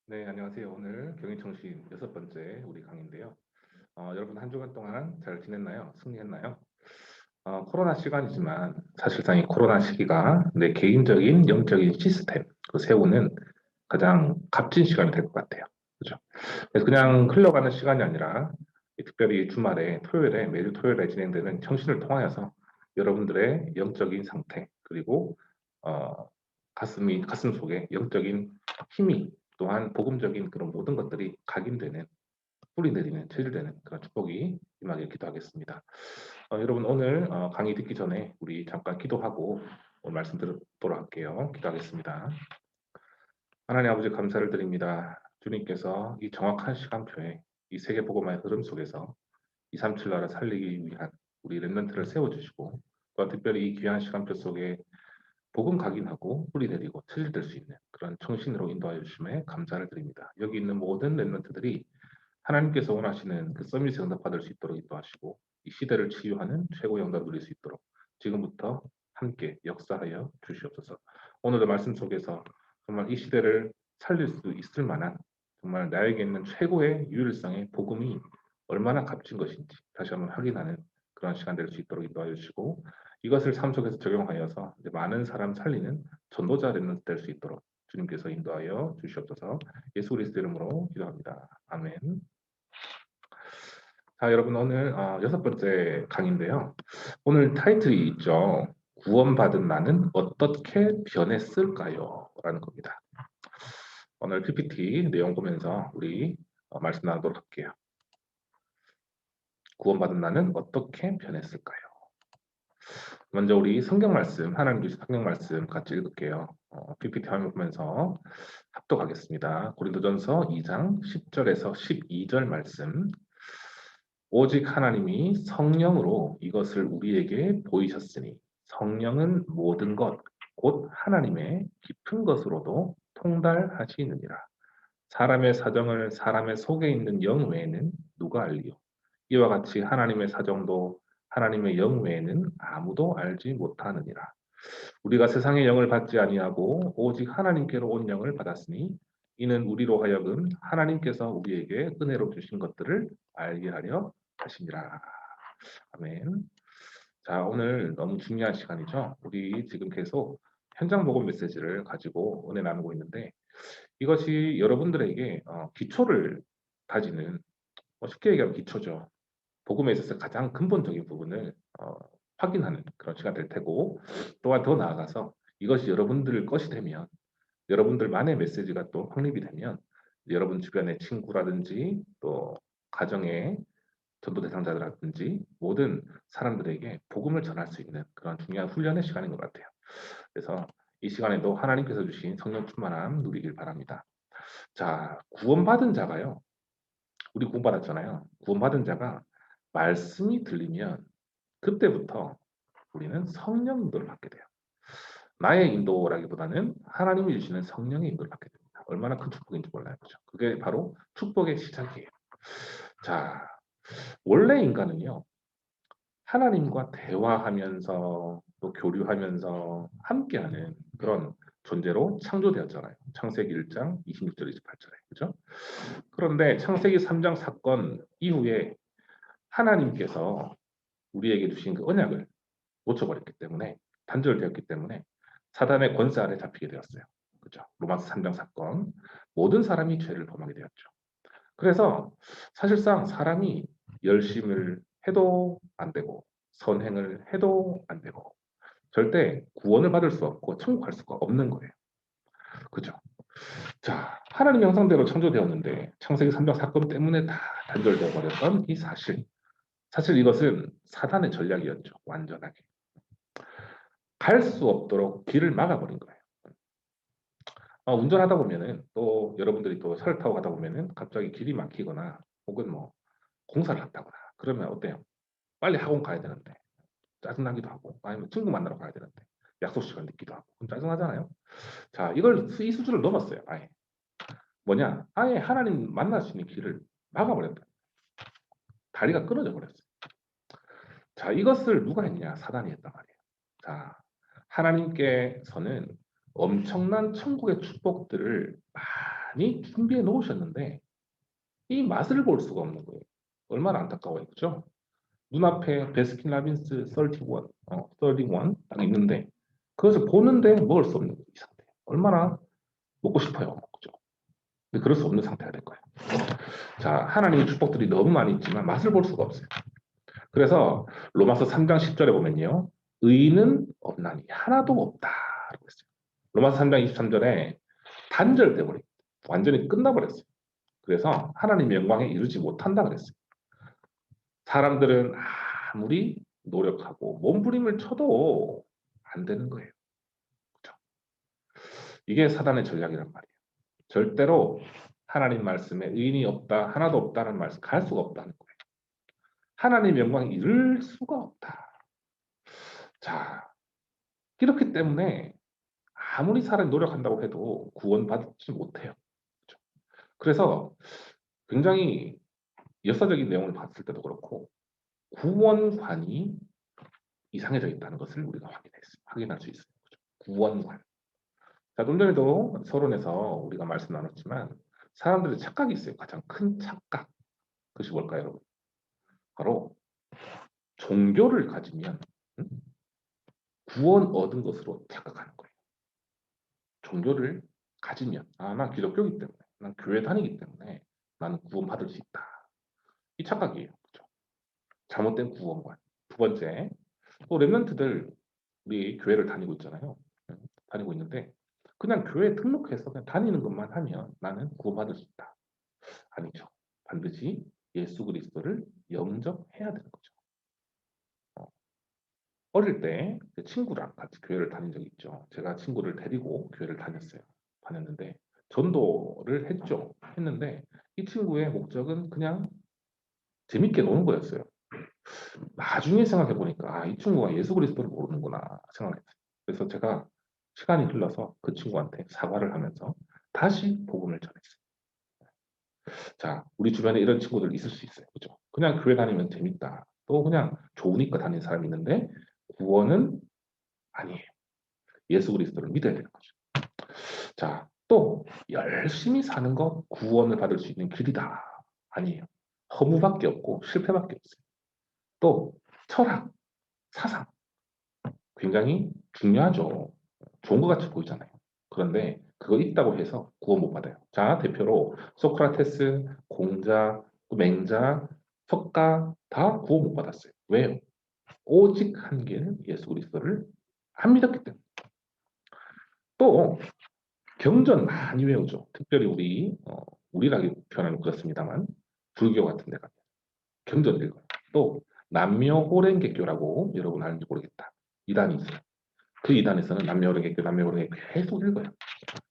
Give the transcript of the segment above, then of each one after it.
네, 안녕하세요. 오늘 경인청신 여섯 번째 우리 강의인데요. 여러분 한 주간 동안 잘 지냈나요? 승리했나요? 코로나 시간이지만 사실상 이 코로나 시기가 내 개인적인 영적인 시스템 그 세우는 가장 값진 시간이 될 것 같아요. 그죠? 그래서 그냥 흘러가는 시간이 아니라 특별히 주말에 토요일에 매주 토요일에 진행되는 청신을 통하여서 여러분들의 영적인 상태 그리고 어, 가슴 속에 영적인 힘이 또한 복음적인 그런 모든 것들이 각인되는 뿌리 내리는 체질되는 그런 축복이 임하길 기도하겠습니다. 여러분 오늘 강의 듣기 전에 우리 잠깐 기도하고 오늘 말씀 듣도록 할게요. 기도하겠습니다. 하나님 아버지 감사를 드립니다. 주님께서 이 정확한 시간표에 이 세계 복음화의 흐름 속에서 237 나라 살리기 위한 우리 렘넌트를 세워주시고 또한 특별히 이 귀한 시간표 속에 복음 각인하고 뿌리 내리고 체질될 수 있는 그런 청신으로 인도하여 주심에 감사를 드립니다. 여기 있는 모든 렘넌트들이 하나님께서 원하시는 그 서밋에 응답받을 수 있도록 인도하시고 이 시대를 치유하는 최고의 응답 누릴 수 있도록 지금부터 함께 역사하여 주시옵소서. 오늘의 말씀 속에서 정말 이 시대를 살릴 수 있을 만한 정말 나에게 있는 최고의 유일성의 복음이 얼마나 값진 것인지 다시 한번 확인하는 그런 시간 될 수 있도록 인도하여 주시고 이것을 삶 속에서 적용하여서 이제 많은 사람 살리는 전도자 렘넌트 될 수 있도록 주님께서 인도하여 주시옵소서. 예수 그리스도 이름으로 기도합니다. 아멘. 자, 여러분 오늘 여섯 번째 강의인데요. 오늘 타이틀이 있죠. 구원받은 나는 어떻게 변했을까요? 라는 겁니다. 오늘 PPT 내용 보면서 우리 말씀 나누도록 할게요. 구원받은 나는 어떻게 변했을까요? 먼저 우리 성경 말씀, 하나님 주신 성경 말씀 같이 읽을게요. PPT 화면 보면서 합독하겠습니다. 고린도전서 2장 10절에서 12절 말씀. 오직 하나님이 성령으로 이것을 우리에게 보이셨으니 성령은 모든 것, 곧 하나님의 깊은 것으로도 통달하시느니라. 사람의 사정을 사람의 속에 있는 영 외에는 누가 알리요? 이와 같이 하나님의 사정도 하나님의 영 외에는 아무도 알지 못하느니라. 우리가 세상의 영을 받지 아니하고 오직 하나님께로 온 영을 받았으니 이는 우리로 하여금 하나님께서 우리에게 은혜로 주신 것들을 알게 하려 하시니라. 아멘. 자, 오늘 너무 중요한 시간이죠. 우리 지금 계속 현장 복음 메시지를 가지고 은혜 나누고 있는데 이것이 여러분들에게 기초를 다지는 쉽게 얘기하면 기초죠. 복음에 있어서 가장 근본적인 부분을 확인하는 그런 시간 될 테고 또한 더 나아가서 이것이 여러분들 것이 되면 여러분들만의 메시지가 또 확립이 되면 여러분 주변의 친구라든지 또 가정의 전도 대상자들이라든지 모든 사람들에게 복음을 전할 수 있는 그런 중요한 훈련의 시간인 것 같아요. 그래서 이 시간에도 하나님께서 주신 성령 충만함 누리길 바랍니다. 자, 구원받은 자가요. 우리 구원받았잖아요. 구원받은 자가 말씀이 들리면 그때부터 우리는 성령 인도를 받게 돼요. 나의 인도라기보다는 하나님이 주시는 성령의 인도를 받게 됩니다. 얼마나 큰 축복인지 몰라요. 그죠? 그게 바로 축복의 시작이에요. 자, 원래 인간은요. 하나님과 대화하면서 또 교류하면서 함께하는 그런 존재로 창조되었잖아요. 창세기 1장 26절 28절에. 그죠? 그런데 창세기 3장 사건 이후에 하나님께서 우리에게 주신 그 언약을 놓쳐버렸기 때문에 단절되었기 때문에 사단의 권세 아래 잡히게 되었어요. 그죠? 로마서 3장 사건 모든 사람이 죄를 범하게 되었죠. 그래서 사실상 사람이 열심을 해도 안 되고 선행을 해도 안 되고 절대 구원을 받을 수 없고 천국 갈 수가 없는 거예요. 그죠? 자, 하나님 형상대로 창조되었는데 창세기 3장 사건 때문에 다 단절되어 버렸던 이 사실. 사실 이것은 사단의 전략이었죠. 완전하게. 갈 수 없도록 길을 막아버린 거예요. 운전하다 보면은 또 여러분들이 또 차를 타고 가다 보면은 갑자기 길이 막히거나 혹은 뭐 공사를 한다거나 그러면 어때요? 빨리 학원 가야 되는데 짜증나기도 하고 아니면 친구 만나러 가야 되는데 약속 시간 늦기도 하고 그럼 짜증나잖아요. 자, 이걸 이 수준을 넘었어요. 아예 뭐냐? 아예 하나님 만날 수 있는 길을 막아버렸다. 다리가 끊어져 버렸어요. 자, 이것을 누가 했냐? 사단이 했단 말이에요. 자, 하나님께서는 엄청난 천국의 축복들을 많이 준비해 놓으셨는데 이 맛을 볼 수가 없는 거예요. 얼마나 안타까워요. 그죠? 눈앞에 베스킨라빈스 31, 31 딱 있는데 그것을 보는데 먹을 수 없는 이 상태. 얼마나 먹고 싶어요. 그죠? 근데 그럴 수 없는 상태가 될 거예요. 자, 하나님의 축복들이 너무 많이 있지만 맛을 볼 수가 없어요. 그래서 로마서 3장 10절에 보면요. 의인은 없나니 하나도 없다라고 했어요. 로마서 3장 23절에 단절돼 버려요. 완전히 끝나버렸어요. 그래서 하나님의 영광에 이르지 못한다 그랬어요. 사람들은 아무리 노력하고 몸부림을 쳐도 안 되는 거예요. 그렇죠? 이게 사단의 전략이란 말이에요. 절대로 하나님 말씀에 의인이 없다, 하나도 없다는 말씀 갈 수가 없다는 거예요. 하나님 영광에 이를 수가 없다. 자, 이렇기 때문에 아무리 사람이 노력한다고 해도 구원받지 못해요. 그렇죠? 그래서 굉장히 역사적인 내용을 봤을 때도 그렇고 구원관이 이상해져 있다는 것을 우리가 확인할 수 있어요. 그렇죠? 구원관. 자, 좀 전에도 서론에서 우리가 말씀 나눴지만 사람들의 착각이 있어요. 가장 큰 착각. 그것이 뭘까요, 여러분? 바로 종교를 가지면 구원 얻은 것으로 착각하는 거예요. 종교를 가지면 난 기독교이기 때문에 난 교회 다니기 때문에 나는 구원받을 수 있다. 이 착각이에요. 그렇죠? 잘못된 구원관. 두 번째, 또 랩런트들 우리 교회를 다니고 있잖아요. 다니고 있는데 그냥 교회에 등록해서 그냥 다니는 것만 하면 나는 구원받을 수 있다. 아니죠. 반드시 예수 그리스도를 영접해야 되는 거죠. 어릴 때 친구랑 같이 교회를 다닌 적이 있죠. 제가 친구를 데리고 교회를 다녔는데 전도를 했는데 이 친구의 목적은 그냥 재밌게 노는 거였어요. 나중에 생각해 보니까 이 친구가 예수 그리스도를 모르는구나 생각했어요. 그래서 제가 시간이 흘러서 그 친구한테 사과를 하면서 다시 복음을 전했어요. 자, 우리 주변에 이런 친구들 있을 수 있어요. 그죠? 그냥 교회 다니면 재밌다. 또 그냥 좋으니까 다니는 사람이 있는데 구원은 아니에요. 예수 그리스도를 믿어야 되는 거죠. 자, 또 열심히 사는 거 구원을 받을 수 있는 길이다. 아니에요. 허무밖에 없고 실패밖에 없어요. 또 철학, 사상 굉장히 중요하죠. 좋은 것 같이 보이잖아요. 그런데 그거 있다고 해서 구원 못 받아요. 자, 대표로 소크라테스, 공자, 맹자, 석가 다 구원 못 받았어요. 왜요? 오직 한 길 예수 그리스도를 안 믿었기 때문에. 또 경전 많이 외우죠. 특별히 우리라기 표현하면 그렇습니다만 불교 같은 데가 경전 읽어요. 또 남묘호랭개교라고 여러분 아는지 모르겠다. 이단이 있어요. 그 이단에서는 남묘호랭개교 계속 읽어요.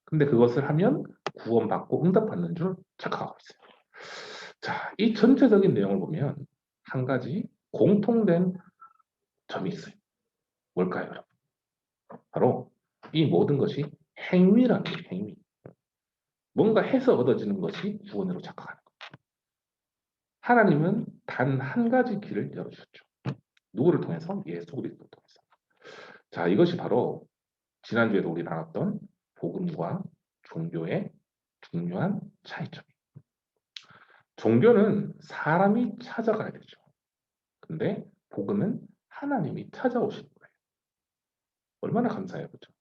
근데 그것을 하면 구원받고 응답받는 줄 착각하고 있어요. 자, 이 전체적인 내용을 보면 한 가지 공통된 점이 있어요. 뭘까요, 여러분? 바로 이 모든 것이 행위라는 거예요, 행위. 뭔가 해서 얻어지는 것이 구원으로 착각하는 거예요. 하나님은 단 한 가지 길을 열어주셨죠. 누구를 통해서? 예수 그리스도를 통해서. 자, 이것이 바로 지난주에도 우리 나눴던 복음과 종교의 중요한 차이점이에요. 종교는 사람이 찾아가야 되죠. 근데 복음은 하나님이 찾아오시는 거예요. 얼마나 감사해요. 그렇죠?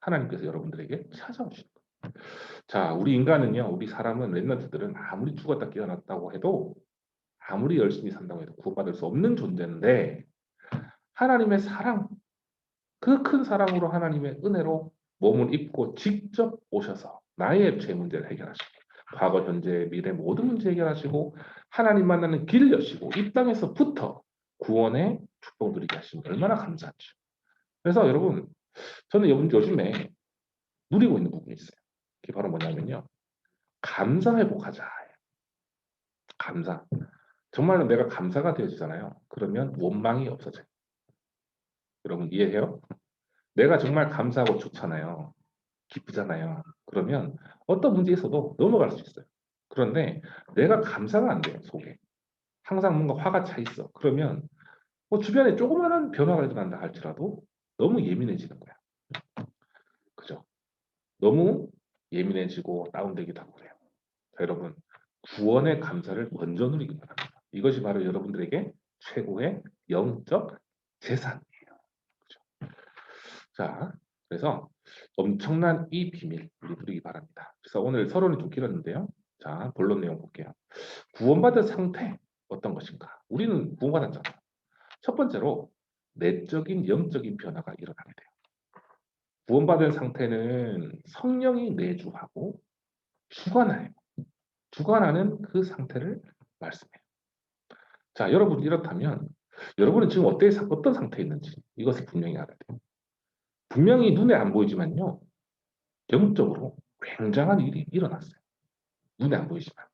하나님께서 여러분들에게 찾아오시는 거예요. 자, 우리 인간은요, 우리 사람은 랩런트들은 아무리 죽었다 깨어났다고 해도 아무리 열심히 산다고 해도 구원받을 수 없는 존재인데 하나님의 사랑, 그 큰 사랑으로 하나님의 은혜로 몸을 입고 직접 오셔서 나의 죄 문제를 해결하시고 과거, 현재, 미래 모든 문제 해결하시고 하나님 만나는 길을 여시고 이 땅에서부터 구원의 축복을 누리게 하시면 얼마나 감사하죠. 그래서 여러분 저는 요즘에 누리고 있는 부분이 있어요. 그게 바로 뭐냐면요. 감사 회복하자. 감사. 정말로 내가 감사가 되어지잖아요. 그러면 원망이 없어져요. 여러분 이해해요? 내가 정말 감사하고 좋잖아요. 기쁘잖아요. 그러면 어떤 문제 있어도 넘어갈 수 있어요. 그런데 내가 감사가 안 돼요, 속에. 항상 뭔가 화가 차 있어. 그러면 뭐 주변에 조그마한 변화가 일어난다 할지라도 너무 예민해지는 거야. 그죠? 너무 예민해지고 다운되기도 하고 그래요. 자, 여러분, 구원의 감사를 먼저 누리기 바랍니다. 이것이 바로 여러분들에게 최고의 영적 재산이에요. 그죠? 자, 그래서 엄청난 이 비밀 우리 누리기 바랍니다. 그래서 오늘 서론이 좀 길었는데요. 자, 본론 내용 볼게요. 구원받은 상태 어떤 것인가? 우리는 구원받았잖아요. 첫 번째로 내적인 영적인 변화가 일어나게 돼요. 구원받은 상태는 성령이 내주하고 주관하여요. 주관하는 그 상태를 말씀해요. 자, 여러분 이렇다면 여러분은 지금 어떤 상태에 있는지 이것을 분명히 알아야 돼요. 분명히 눈에 안 보이지만요. 영적으로 굉장한 일이 일어났어요. 눈에 안 보이지만.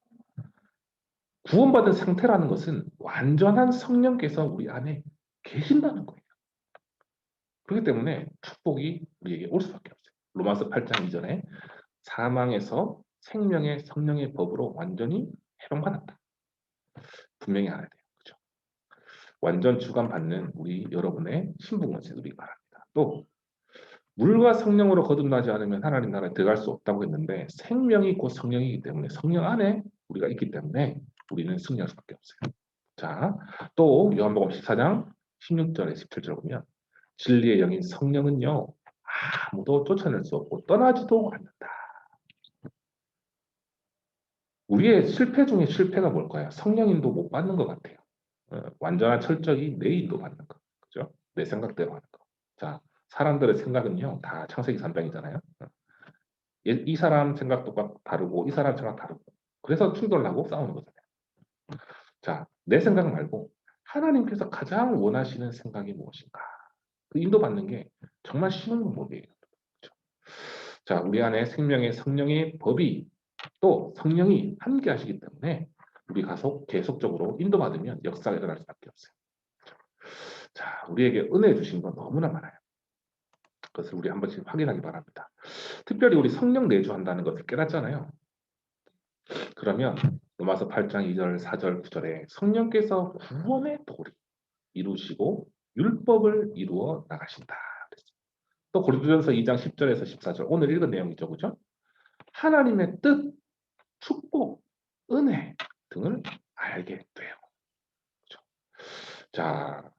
구원받은 상태라는 것은 완전한 성령께서 우리 안에 계신다는 거예요. 그렇기 때문에 축복이 우리에게 올 수밖에 없어요. 로마서 8장 이전에 사망에서 생명의 성령의 법으로 완전히 해방받았다. 분명히 알아야 돼요. 그죠? 완전 주관받는 우리 여러분의 신분권세 누리기 바랍니다. 또 물과 성령으로 거듭나지 않으면 하나님 나라에 들어갈 수 없다고 했는데 생명이 곧 성령이기 때문에 성령 안에 우리가 있기 때문에 우리는 승리할 수밖에 없어요. 자, 또 요한복음 14장 16절에 17절 보면 진리의 영인 성령은요 아무도 쫓아낼 수 없고 떠나지도 않는다. 우리의 실패 중에 실패가 뭘까요? 성령인도 못 받는 것 같아요. 완전한 철저히 내 인도 받는 거. 그죠? 내 생각대로 하는 거. 자, 사람들의 생각은요, 다 창세기 3장이잖아요. 이 사람 생각도 다르고, 이 사람 생각 다르고. 그래서 충돌하고 싸우는 거잖아요. 자, 내 생각 말고, 하나님께서 가장 원하시는 생각이 무엇인가? 그 인도받는 게 정말 쉬운 방법이에요. 그죠? 자, 우리 안에 생명의 성령의 법이 또 성령이 함께 하시기 때문에 우리 계속적으로 인도받으면 역사가 일어날 수밖에 없어요. 자, 우리에게 은혜 주신 건 너무나 많아요. 그것을 우리 한 번씩 확인하기 바랍니다. 특별히 우리 성령 내주한다는 것을 깨닫잖아요. 그러면 로마서 8장 2절, 4절, 9절에 성령께서 구원의 도를 이루시고 율법을 이루어 나가신다. 또 고린도전서 2장 10절에서 14절 오늘 읽은 내용이죠. 그죠? 하나님의 뜻, 축복, 은혜 등을 알게 돼요. 그죠? 자,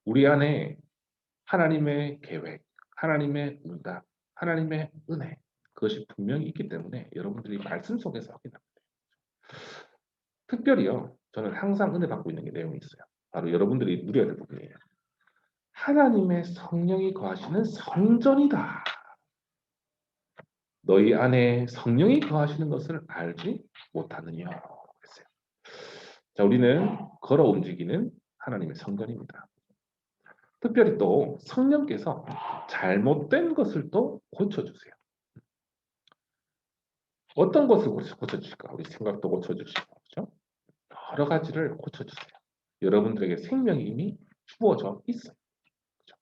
우리 안에 하나님의 계획, 하나님의 응답, 하나님의 은혜 그것이 분명히 있기 때문에 여러분들이 말씀 속에서 확인합니다. 특별히요, 저는 항상 은혜 받고 있는 게 내용이 있어요. 바로 여러분들이 누려야 될 부분이에요. 하나님의 성령이 거하시는 성전이다. 너희 안에 성령이 거하시는 것을 알지 못하느냐 그랬어요. 자, 우리는 걸어 움직이는 하나님의 성전입니다. 특별히 또 성령께서 잘못된 것을 또 고쳐주세요. 어떤 것을 고쳐주실까? 우리 생각도 고쳐주시고, 그죠? 여러 가지를 고쳐주세요. 여러분들에게 생명이 이미 주어져 있어요. 그죠?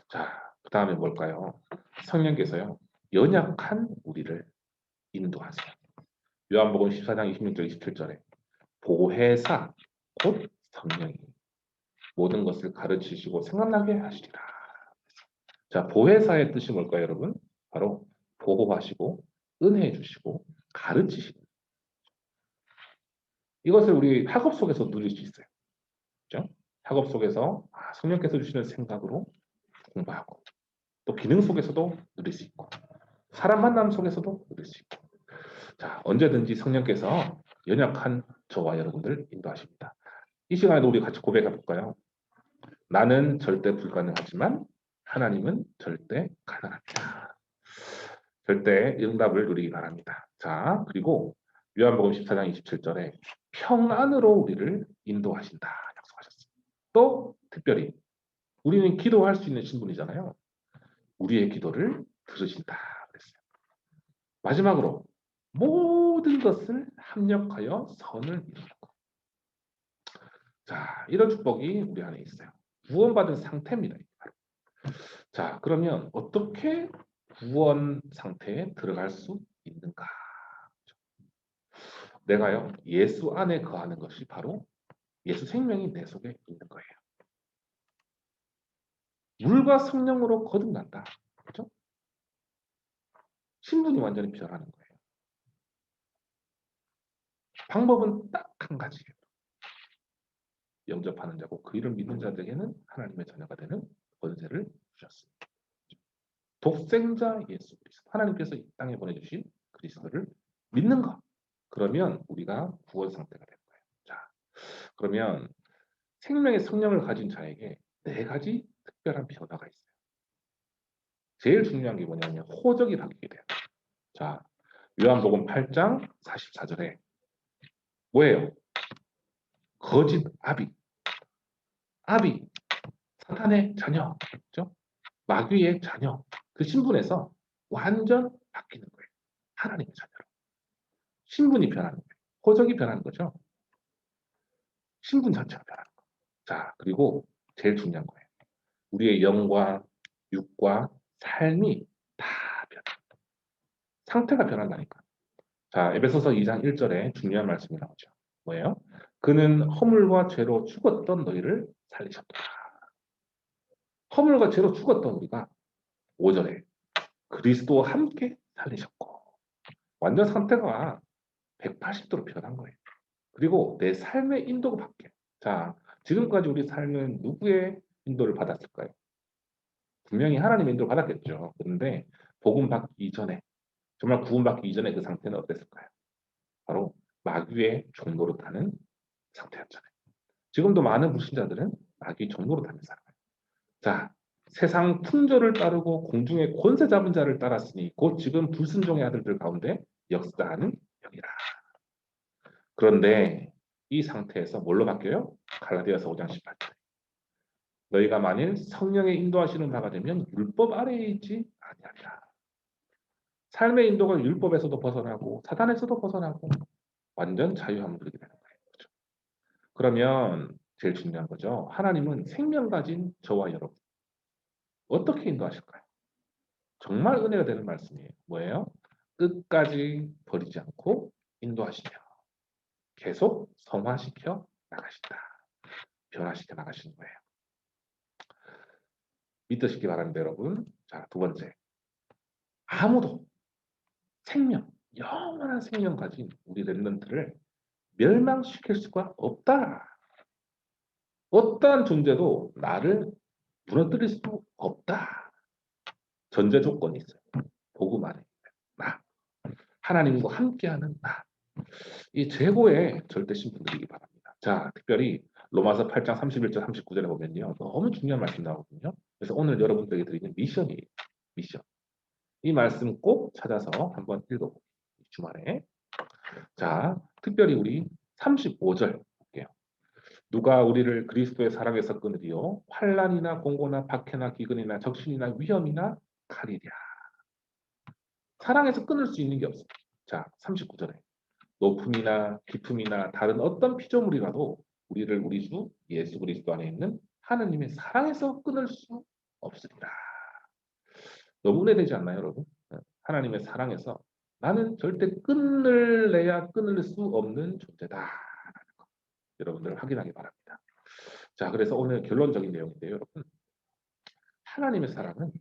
자, 그 다음에 뭘까요? 성령께서요, 연약한 우리를 인도하세요. 요한복음 14장 26절 27절에 보혜사 곧 성령이 모든 것을 가르치시고 생각나게 하시리라. 자, 보혜사의 뜻이 뭘까요, 여러분? 바로 보호하시고 은혜해 주시고 가르치시는 이것을 우리 학업 속에서 누릴 수 있어요. 그죠? 학업 속에서 성령께서 주시는 생각으로 공부하고 또 기능 속에서도 누릴 수 있고 사람 만남 속에서도 누릴 수 있고 자, 언제든지 성령께서 연약한 저와 여러분들 인도하십니다. 이 시간에도 우리 같이 고백해 볼까요? 나는 절대 불가능하지만 하나님은 절대 가능합니다. 절대 응답을 누리기 바랍니다. 자, 그리고 요한복음 14장 27절에 평안으로 우리를 인도하신다 약속하셨어요. 또 특별히 우리는 기도할 수 있는 신분이잖아요. 우리의 기도를 들으신다 그랬어요. 마지막으로 모든 것을 합력하여 선을 이루는 것. 자, 이런 축복이 우리 안에 있어요. 구원받은 상태입니다. 자, 그러면 어떻게 구원 상태에 들어갈 수 있는가? 내가요, 예수 안에 거하는 것이 바로 예수 생명이 내 속에 있는 거예요. 물과 성령으로 거듭난다. 그렇죠? 신분이 완전히 변하는 거예요. 방법은 딱 한 가지예요. 영접하는 자고 그 이름 믿는 자들에게는 하나님의 자녀가 되는 권세를 주셨습니다. 독생자 예수 그리스도 하나님께서 이 땅에 보내주신 그리스도를 믿는 것. 그러면 우리가 구원 상태가 되는 거예요. 자, 그러면 생명의 성령을 가진 자에게 네 가지 특별한 변화가 있어요. 제일 중요한 게 뭐냐면 호적이 바뀌게 돼요. 자, 요한복음 8장 44절에 뭐예요? 거짓 아비, 사탄의 자녀, 그렇죠? 마귀의 자녀, 그 신분에서 완전 바뀌는 거예요. 하나님의 자녀로. 신분이 변하는 거예요. 호적이 변하는 거죠. 신분 자체가 변하는 거예요. 자, 그리고 제일 중요한 거예요. 우리의 영과 육과 삶이 다 변합니다. 상태가 변한다니까. 자, 에베소서 2장 1절에 중요한 말씀이 나오죠. 뭐예요? 그는 허물과 죄로 죽었던 너희를 살리셨다. 허물과 죄로 죽었던 우리가 5절에 그리스도와 함께 살리셨고 완전 상태가 180도로 변한 거예요. 그리고 내 삶의 인도가 바뀌어요. 자, 지금까지 우리 삶은 누구의 인도를 받았을까요? 분명히 하나님의 인도를 받았겠죠. 그런데 복음 받기 이전에 정말 구원 받기 이전에 그 상태는 어땠을까요? 바로 마귀의 종로로 타는 상태였잖아요. 지금도 많은 불신자들은 마귀 종로로 타는 살아요. 자, 세상 풍조를 따르고 공중의 권세 잡은 자를 따랐으니 곧 지금 불순종의 아들들 가운데 역사하는 영이라. 그런데 이 상태에서 뭘로 바뀌어요? 갈라디아서 5장 18절. 너희가 만일 성령의 인도하시는 바가 되면 율법 아래에 있지 아니하리라. 삶의 인도가 율법에서도 벗어나고 사단에서도 벗어나고 완전 자유함을 누리게 되는 거예요. 그렇죠? 그러면 제일 중요한 거죠. 하나님은 생명 가진 저와 여러분 어떻게 인도하실까요? 정말 은혜가 되는 말씀이에요. 뭐예요? 끝까지 버리지 않고 인도하시며 계속 성화시켜 나가신다. 변화시켜 나가시는 거예요. 믿으시기 바랍니다, 여러분. 자, 두 번째. 아무도 생명, 영원한 생명 가진 우리 랩런트를 멸망시킬 수가 없다. 어떠한 존재도 나를 무너뜨릴 수 없다. 전제 조건이 있어요. 복음 안에 나. 하나님과 함께하는 나. 이 최고의 절대 신분들이기 바랍니다. 자, 특별히 로마서 8장 31절 39절에 보면요. 너무 중요한 말씀 나오거든요. 그래서 오늘 여러분들에게 드리는 미션이에요. 미션. 이 말씀 꼭 찾아서 한번 읽어보세요. 주말에. 자, 특별히 우리 35절 볼게요. 누가 우리를 그리스도의 사랑에서 끊으리요? 환난이나 공고나 박해나 기근이나 적신이나 위험이나 칼이랴. 사랑에서 끊을 수 있는 게 없습니다. 자, 39절에 높음이나 깊음이나 다른 어떤 피조물이라도 우리를 우리 주 예수 그리스도 안에 있는 하느님의 사랑에서 끊을 수 없으리라. 너무 은혜되지 않나요, 여러분? 하나님의 사랑에서 나는 절대 끊을래야 끊을 수 없는 존재다. 여러분들 확인하기 바랍니다. 자, 그래서 오늘 결론적인 내용인데요, 여러분. 하나님의 사랑은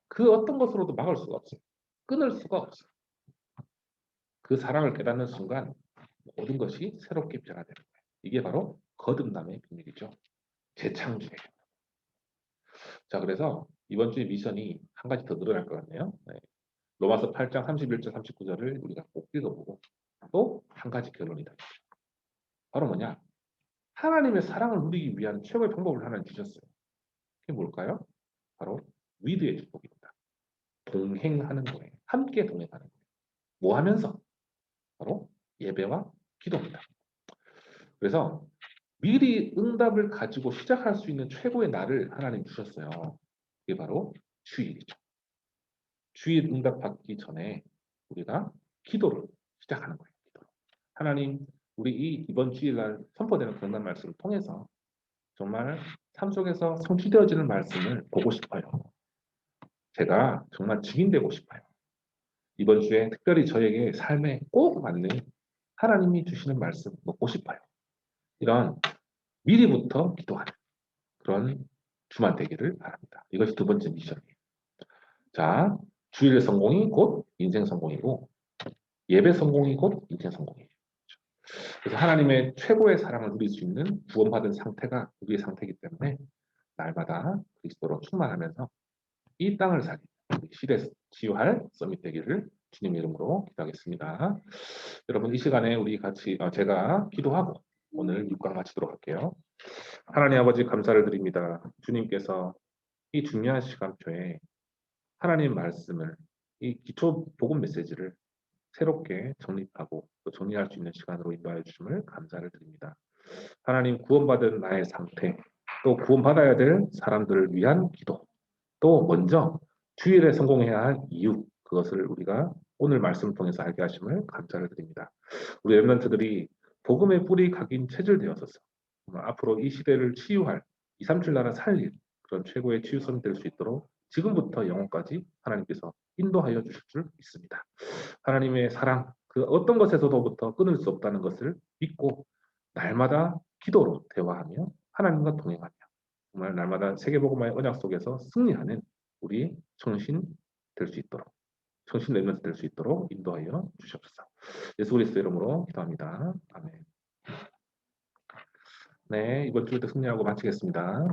그 어떤 것으로도 막을 수가 없어요. 끊을 수가 없어요. 그 사랑을 깨닫는 순간 모든 것이 새롭게 변화되는 거예요. 이게 바로 거듭남의 비밀이죠. 재창조예요. 자, 그래서 이번 주에 미션이 한 가지 더 늘어날 것 같네요. 네. 로마서 8장 31절 39절을 우리가 꼭 읽어보고 또 한 가지 결론이 다 있죠. 바로 뭐냐? 하나님의 사랑을 누리기 위한 최고의 방법을 하나 주셨어요. 그게 뭘까요? 바로 위드의 축복입니다. 동행하는 거예요. 함께 동행하는 거예요. 뭐 하면서? 바로 예배와 기도입니다. 그래서 미리 응답을 가지고 시작할 수 있는 최고의 날을 하나님 주셨어요. 그게 바로 주일이죠. 주일 응답 받기 전에 우리가 기도를 시작하는 거예요. 기도로. 하나님, 우리 이번 주일날 선포되는 그런 말씀을 통해서 정말 삶 속에서 성취되어지는 말씀을 보고 싶어요. 제가 정말 증인되고 싶어요. 이번 주에 특별히 저에게 삶에 꼭 맞는 하나님이 주시는 말씀 먹고 싶어요. 이런 미리부터 기도하는 그런 주만 되기를 바랍니다. 이것이 두 번째 미션이에요. 자, 주일 성공이 곧 인생 성공이고 예배 성공이 곧 인생 성공이에요. 그래서 하나님의 최고의 사랑을 누릴 수 있는 구원받은 상태가 우리의 상태이기 때문에 날마다 그리스도로 충만하면서 이 땅을 살리는 우리 시대 치유할 서밋 되기를 주님 이름으로 기도하겠습니다. 여러분 이 시간에 우리 같이 제가 기도하고 오늘 6강 마치도록 할게요. 하나님 아버지 감사를 드립니다. 주님께서 이 중요한 시간표에 하나님 말씀을 이 기초 복음 메시지를 새롭게 정립하고 또 정리할 수 있는 시간으로 인도하여 주심을 감사를 드립니다. 하나님 구원받은 나의 상태, 또 구원받아야 될 사람들을 위한 기도, 또 먼저 주일에 성공해야 할 이유, 그것을 우리가 오늘 말씀을 통해서 알게 하심을 감사를 드립니다. 우리 렘넌트들이 복음의 뿌리 각인 체질되어서서 앞으로 이 시대를 치유할 237 나라 살릴 그런 최고의 치유선이 될 수 있도록 지금부터 영혼까지 하나님께서 인도하여 주실 줄 믿습니다. 하나님의 사랑, 그 어떤 것에서도부터 끊을 수 없다는 것을 믿고 날마다 기도로 대화하며 하나님과 동행하며 정말 날마다 세계복음화의 언약 속에서 승리하는 우리 청신 될 수 있도록 청신 렘넌트 될 수 있도록 인도하여 주시옵소서. 예수 그리스도 이름으로 기도합니다. 아멘. 네, 이번 주도 승리하고 마치겠습니다.